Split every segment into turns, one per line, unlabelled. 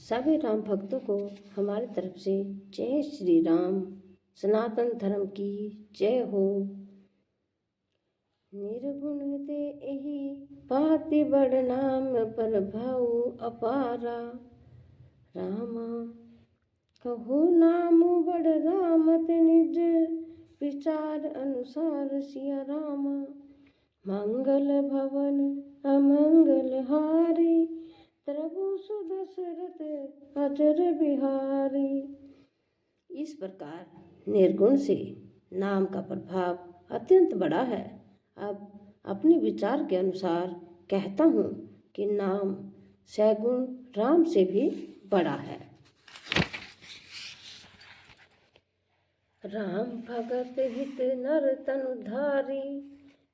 सभी राम भक्तों को हमारी तरफ से जय श्री राम। सनातन धर्म की जय हो। निर्गुण ते एहि पाति बड़ नाम प्रभाऊ अपारा। रामा कहो नाम बड़ रामत निज विचार अनुसार सिया रामा। मंगल भवन अमंगल हारी प्रभु सुदशरथ अजर बिहारी। इस प्रकार निर्गुण से नाम का प्रभाव अत्यंत बड़ा है। अब अपने विचार के अनुसार कहता हूँ कि नाम सैगुण राम से भी बड़ा है। राम भगत हित नर तनु धारी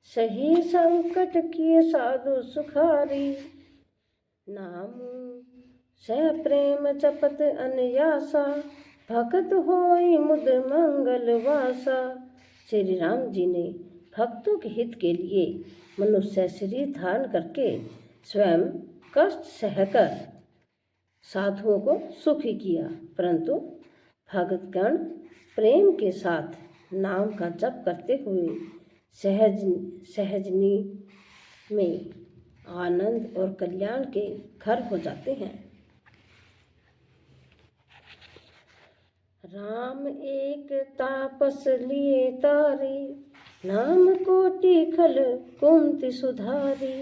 सही संकट किए साधु सुखारी। नाम सह प्रेम जपत अनयासा भगत होई मुद मंगल वासा। श्री राम जी ने भक्तों के हित के लिए मनुष्य शरीर धारण करके स्वयं कष्ट सहकर साधुओं को सुखी किया, परंतु भगतगण प्रेम के साथ नाम का जप करते हुए सहजनी में आनंद और कल्याण के घर हो जाते हैं। राम एक तापस लिए तारी नाम कोटि खल कुंति सुधारी।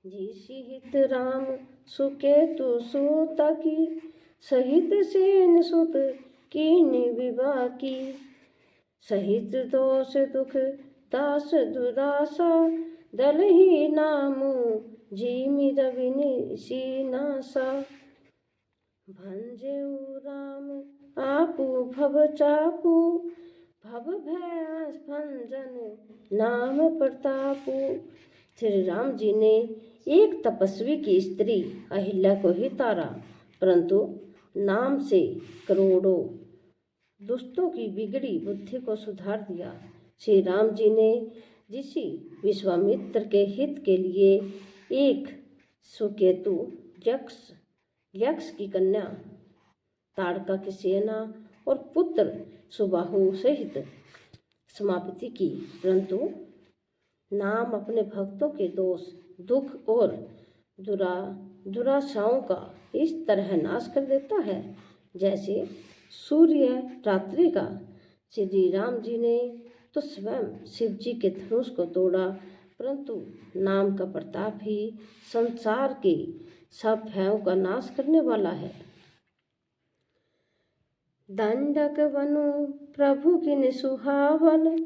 जिसी हित राम सुकेतु सूता की सहित सेन सुत कीन विवाह की। सहित दोष दुख दास दुरासा दल ही नामु जीमि रविनि सीनासा। भंजेउ राम आपू भव चापू भव भय भंजन नाम प्रतापू। श्री राम जी ने एक तपस्वी की स्त्री अहिल्या को ही तारा, परंतु नाम से करोड़ों दुष्टों की बिगड़ी बुद्धि को सुधार दिया। श्री राम जी ने जिसी विश्वामित्र के हित के लिए एक सुकेतु यक्ष की कन्या ताड़का की सेना और पुत्र सुबाहु सहित समाप्ति की, परंतु नाम अपने भक्तों के दोष दुख और दुराशाओं का इस तरह नाश कर देता है जैसे सूर्य रात्रि का। श्री राम जी ने तो स्वयं शिव जी के धनुष को तोड़ा, परंतु नाम का प्रताप ही संसार के सब भयों का नाश करने वाला है। दंडक वनु प्रभु किन सुहावन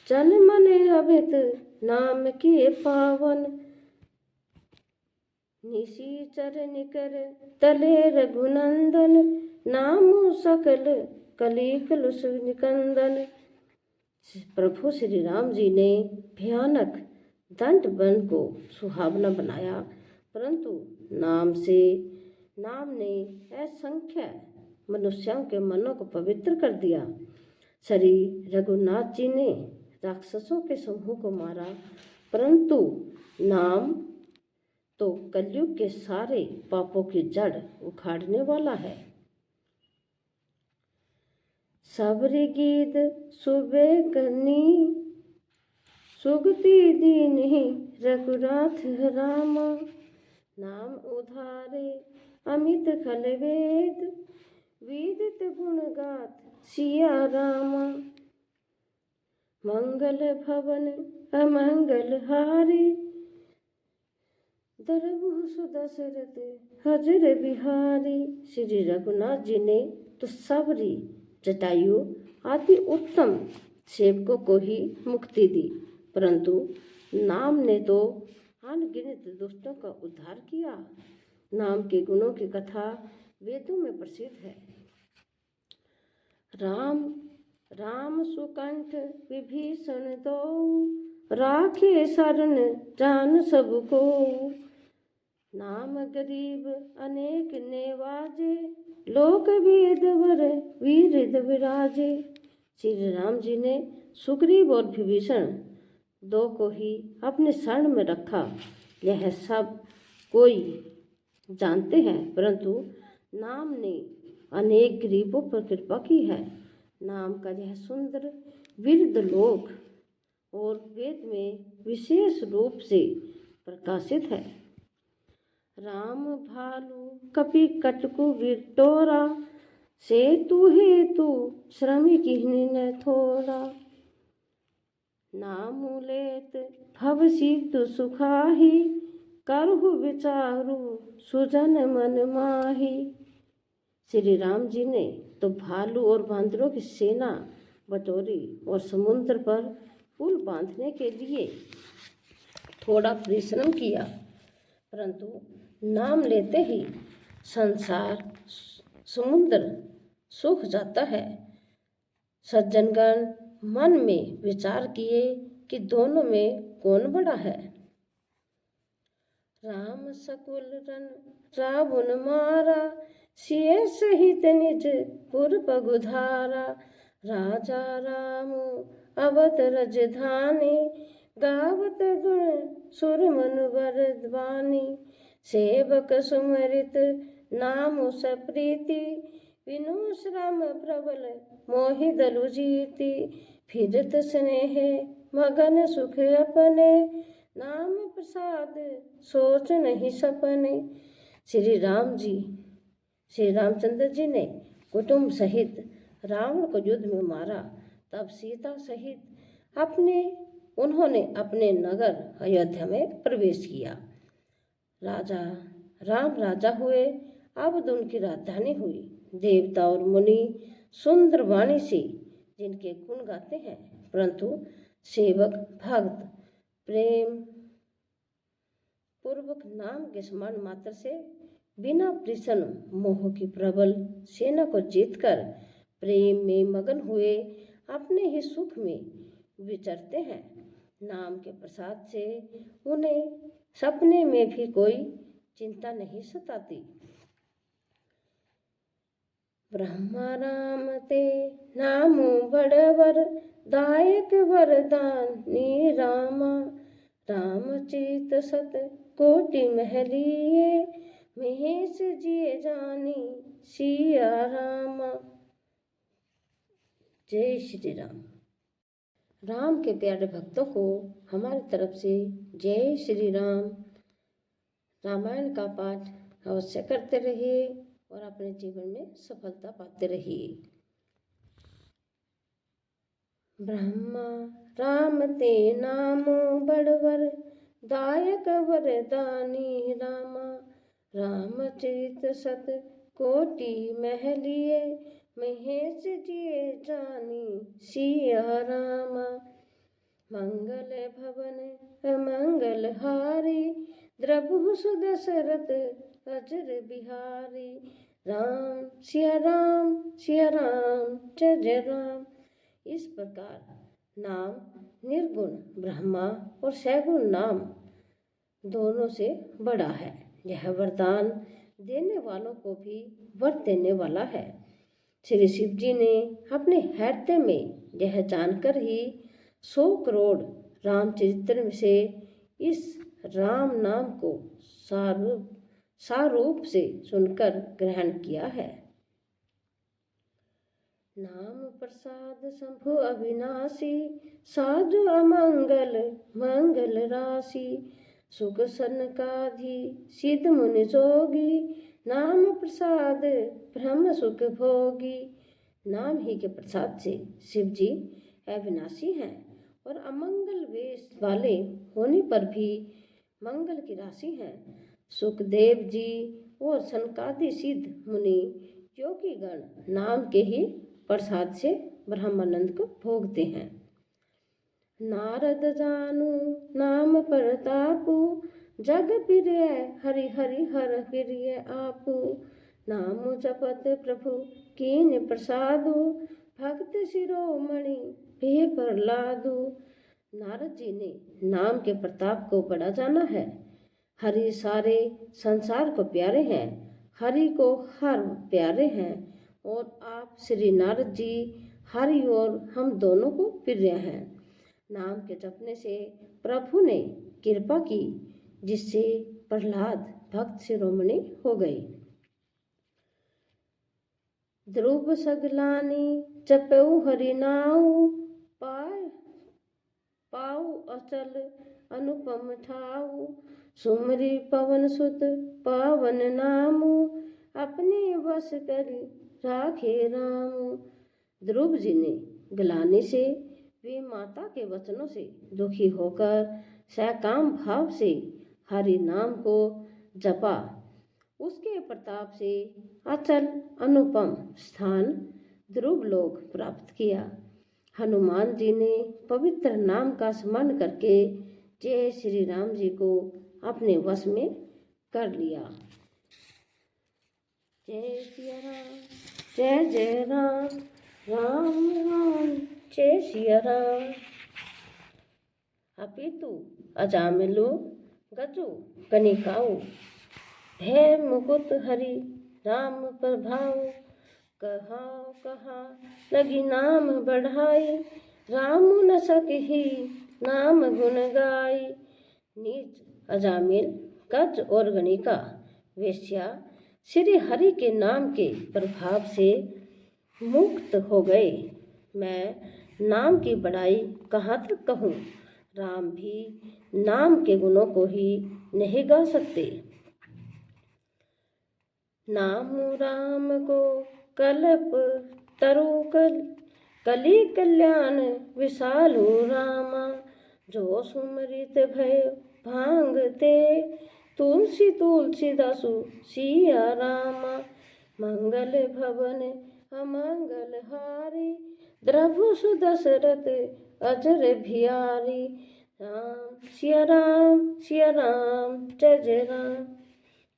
जन मन अमित नाम के पावन। निशीचर निकर तले रघुनंदन नामु सकल कली कलुष निकंदन। प्रभु श्री राम जी ने भयानक दंड वन को सुहावना बनाया, परंतु नाम ने असंख्य मनुष्यों के मनों को पवित्र कर दिया। श्री रघुनाथ जी ने राक्षसों के समूह को मारा, परंतु नाम तो कलयुग के सारे पापों की जड़ उखाड़ने वाला है। सबरी गीत सुबे करनी सुगति दीनी रघुनाथ राम। नाम उधारे अमित खल वेद विदित गुण गात सिया राम। मंगल भवन अमंगल हारी दरबु सुदशरथ अजर बिहारी। श्री रघुनाथ जी ने तो सबरी जटायु आदि उत्तम सेवकों को ही मुक्ति दी, परंतु नाम ने तो अनगिनत दुष्टों का उद्धार किया। नाम के गुणों की कथा वेदों में प्रसिद्ध है। राम सुकंठ विभीषण दो राखे शरण जान सबको। नाम गरीब अनेक नेवाजे लोक वेदवर वीर विराजे। श्री राम जी ने सुग्रीव और विभीषण दो को ही अपने शरण में रखा। यह सब कोई जानते हैं, परंतु नाम ने अनेक गरीबों पर कृपा की है। नाम का यह सुंदर विरुद्ध लोक और वेद में विशेष रूप से प्रकाशित है। राम भालू कपि कटकु विटोरा, से तू हे तू श्रमिक न थोड़ा। नाम लेत भव सिद्ध सुखाही, करहु विचारु सुजन मन माही। श्री राम जी ने तो भालू और बांदरों की सेना बटोरी और समुद्र पर पुल बांधने के लिए थोड़ा परिश्रम किया, परंतु नाम लेते ही संसार समुद्र सूख जाता है। सज्जनगण मन में विचार किए कि दोनों में कौन बड़ा है। राम सकुल रन रावण मारा, सिय सहित निज पुर पगुधारा। राजा राम अवत रजधानी, गावत गुण सुर मनु वरदानी। सेवक सुमरित नाम सप्रीति, विनु श्रम प्रबल मोहि दलु जीति। फिरत स्नेह मगन सुख अपने, नाम प्रसाद सोच नहीं सपने। श्री रामचंद्र जी ने कुटुंब सहित रावण को युद्ध में मारा। तब सीता सहित उन्होंने अपने नगर अयोध्या में प्रवेश किया। राम राजा हुए। अब उनकी राजधानी हुई। देवता और मुनि सुंदर वाणी से जिनके गुण गाते हैं, परंतु सेवक भक्त प्रेम पूर्वक नाम के स्मरण मात्र से बिना प्रसन्न मोह की प्रबल सेना को जीतकर प्रेम में मगन हुए अपने ही सुख में विचरते हैं। नाम के प्रसाद से उन्हें सपने में भी कोई चिंता नहीं सताती। ब्रह्मा राम ते नामो बड़वर, दायक वरदानी रामा। रामचरित सत कोटि महलिए, महेश जिए जानी सिया रामा। जय श्री राम। राम के प्यारे भक्तों को हमारी तरफ से जय श्री राम। रामायण का पाठ अवश्य करते रहिए और अपने जीवन में सफलता पाते रहिए। ब्रह्मा राम ते नामो बड़वर, दायक वरदानी रामा। रामचरित सत कोटि महलिए, महेश जिए जानी सिया रामा। मंगल भवन मंगल हारी, द्रभु सुदशरथ अजर बिहारी। राम सिया राम जय जय राम। इस प्रकार नाम निर्गुण ब्रह्मा और सैगुण नाम दोनों से बड़ा है। यह वरदान देने वालों को भी वर देने वाला है। श्री शिव जी ने अपने हृदय में यह जानकर ही 100 करोड़ रामचरित्र से इस राम नाम को सारूप से सुनकर ग्रहण किया है। नाम प्रसाद शंभु अविनाशी, साजु अमंगल मंगल राशि। सुख सनकाधि सिद्ध मुनि जोगी, नाम प्रसाद ब्रह्म सुख भोगी। नाम ही के प्रसाद से शिव जी अविनाशी हैं और अमंगल वेश वाले होने पर भी मंगल की राशि हैं। सुखदेव जी और सनकादि सिद्ध मुनि योगी गण नाम के ही प्रसाद से ब्रह्मानंद को भोगते हैं। नारद जानू नाम प्रतापु, जग प्रिय हरि हरि हर प्रिय आपू। नाम जपत प्रभु कीन प्रसादु, भक्त शिरोमणि भे प्रहलादु। नारद जी ने नाम के प्रताप को बड़ा जाना है। हरि सारे संसार को प्यारे हैं, हरि को हर प्यारे हैं और आप श्री नारद जी हरि और हम दोनों को प्रिय हैं। नाम के जपने से प्रभु ने कृपा की, जिससे प्रहलाद भक्त शिरोमणि हो गए। ध्रुव सगलानी जपऊ हरि नाऊ, पाऊ अचल अनुपम ठाऊ, सुमरी पवन सुत पावन नामु, अपने वश कर राखे राम। ध्रुव जी ने गलानी से वे माता के वचनों से दुखी होकर सकाम भाव से हरि नाम को जपा। उसके प्रताप से अचल अनुपम स्थान ध्रुव लोक प्राप्त किया। हनुमान जी ने पवित्र नाम का स्मरण करके जय श्री राम जी को अपने वश में कर लिया। जय सिया राम, जय जय राम, राम राम जय सिया राम। अपितु अजामिलो गजु कनिकाऊ, भय मुकुट हरि राम प्रभाव, कहा लगी नाम बढ़ाई, राम न सकहि नाम गुण गाई। नीच अजामिल गज और गणिका वेश्या श्री हरि के नाम के प्रभाव से मुक्त हो गए। मैं नाम की बड़ाई कहाँ तक कहूँ, राम भी नाम के गुणों को ही नहीं गा सकते। नाम राम को कल्प तरु कली कल्याण विशालु रामा, जो सुमरित भय भांगते तुलसी दासु सिया रामा। मंगल भवन अमंगल हारी, द्रभु सुदशरथ अजर भियारी। राम सिया राम जय जय राम।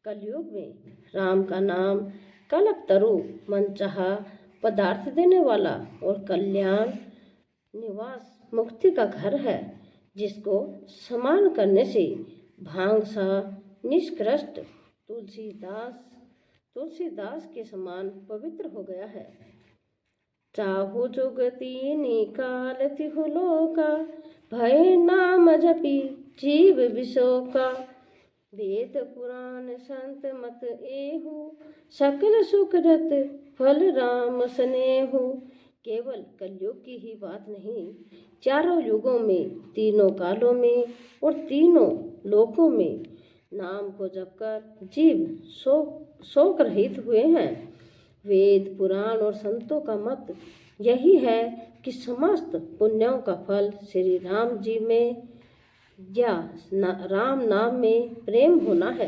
कलयुग में राम का नाम कल्पतरु मनचाहा पदार्थ देने वाला और कल्याण निवास मुक्ति का घर है, जिसको समान करने से भांग सा निष्कृष्ट तुलसीदास के समान पवित्र हो गया है। चाहु जुगति निकाल तिहु लोका, भय नाम जपी जीव विशोका। वेद पुराण संत मत एहु, सकल सुकृत फल राम स्नेहु। केवल कलयुग की ही बात नहीं, चारों युगों में, तीनों कालों में और तीनों लोकों में नाम को जपकर जीव शोक रहित हुए हैं। वेद पुराण और संतों का मत यही है कि समस्त पुण्यों का फल श्री राम जी में या राम नाम में प्रेम होना है।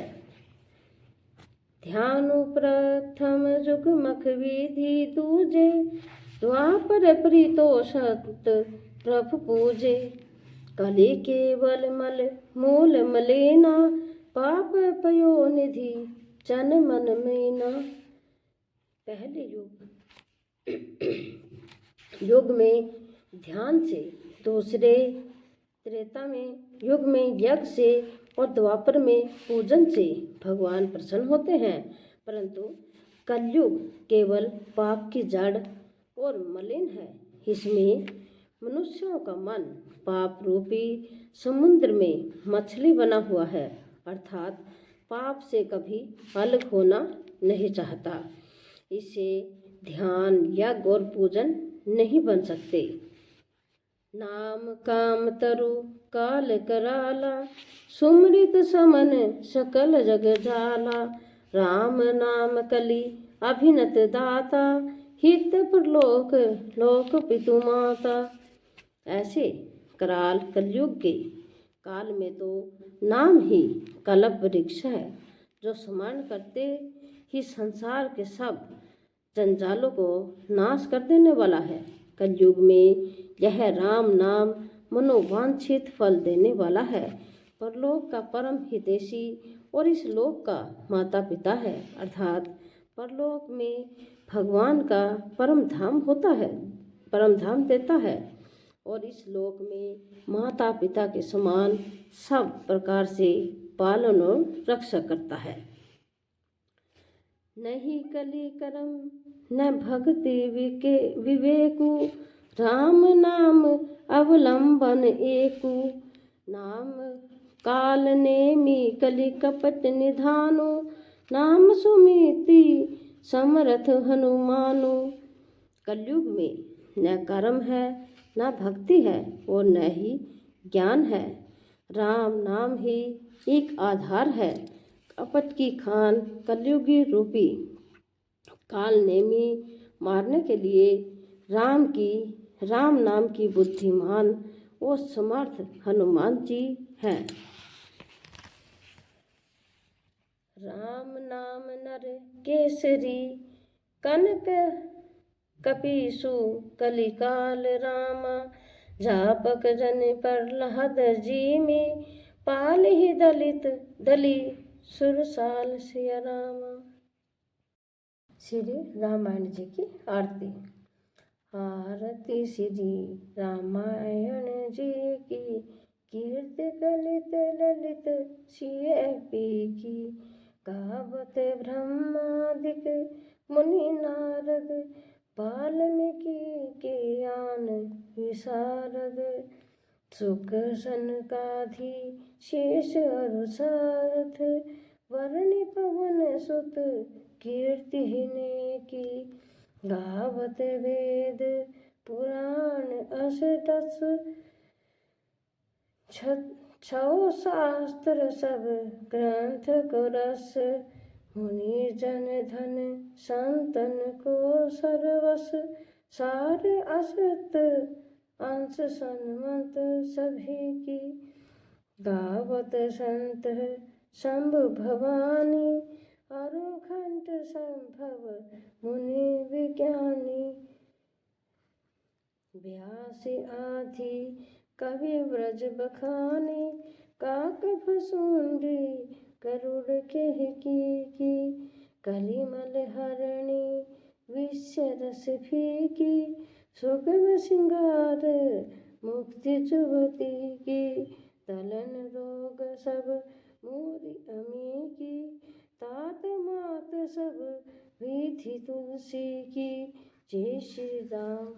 ध्यान प्रथम जुग मख विधि दूजे, द्वापर प्रीतोषत प्रभु पूजे। कलि केवल मल मूल मलेना, पाप पयो निधि जन मन मेना। पहले युग में ध्यान से, दूसरे त्रेता में युग में यज्ञ से और द्वापर में पूजन से भगवान प्रसन्न होते हैं, परंतु कलयुग केवल पाप की जड़ और मलिन है। इसमें मनुष्यों का मन पाप रूपी समुद्र में मछली बना हुआ है, अर्थात पाप से कभी अलग होना नहीं चाहता। इसे ध्यान यज्ञ और पूजन नहीं बन सकते। नाम काम तरु काल कराला, सुमृत समन सकल जग जाला। राम नाम कली अभिनत दाता, हित परलोक लोक पितु माता। ऐसे कराल कलयुग के काल में तो नाम ही कल्प वृक्ष है, जो स्मरण करते ही संसार के सब जंजालों को नाश कर देने वाला है। कलयुग में यह राम नाम मनोवांछित फल देने वाला है, परलोक का परम हितैषी और इस लोक का माता पिता है, अर्थात परलोक में भगवान का परम धाम होता है, परम धाम देता है, और इस लोक में माता पिता के समान सब प्रकार से पालन और रक्षा करता है। नहीं कली करम न भक्ति विवेकु, राम नाम अवलंबन एकु। नाम काल नेमि कलि कपट निधानो, नाम सुमिति समरथ हनुमानु। कलयुग में न कर्म है न भक्ति है और न ही ज्ञान है। राम नाम ही एक आधार है। कपट की खान कलयुगी रूपी काल नेमी मारने के लिए राम नाम की बुद्धिमान और समर्थ हनुमान जी हैं। राम नाम नर केसरी कनक कपीसु कलिकाल रामा। झापक जन प्रहलाद जी में पाल ही दलित दली सुरसाल सिया रामा। श्री रामायण जी की आरती। आरती श्री रामायण जी की कीर्ति कलित ललित सिय पी की। गावत ब्रह्मादिक मुनि नारद वाल्मीकि के आन विशारद। सुख सनकादि शेष अरु सारथ वर्णि पवन सुत कीर्ति ने की। गावत वेद पुराण अष्टदश छौ शास्त्र सब ग्रंथ को रस। मुनि जन धन संतन को सर्वस सार असत अंश सन्मत सभी की। गावत संत शंभु भवानी अरुघंट संभव मुनि विज्ञानी। व्यासी आदि कवि व्रज बखानी काक भसुंडी गरुड़ के की। कलिमल हरणी विषय रस फीकी सुगम सिंगार मुक्ति जुवती की। दलन रोग सब मूरी अमी की तात मात सब विधि तुलसी की। जय श्री राम।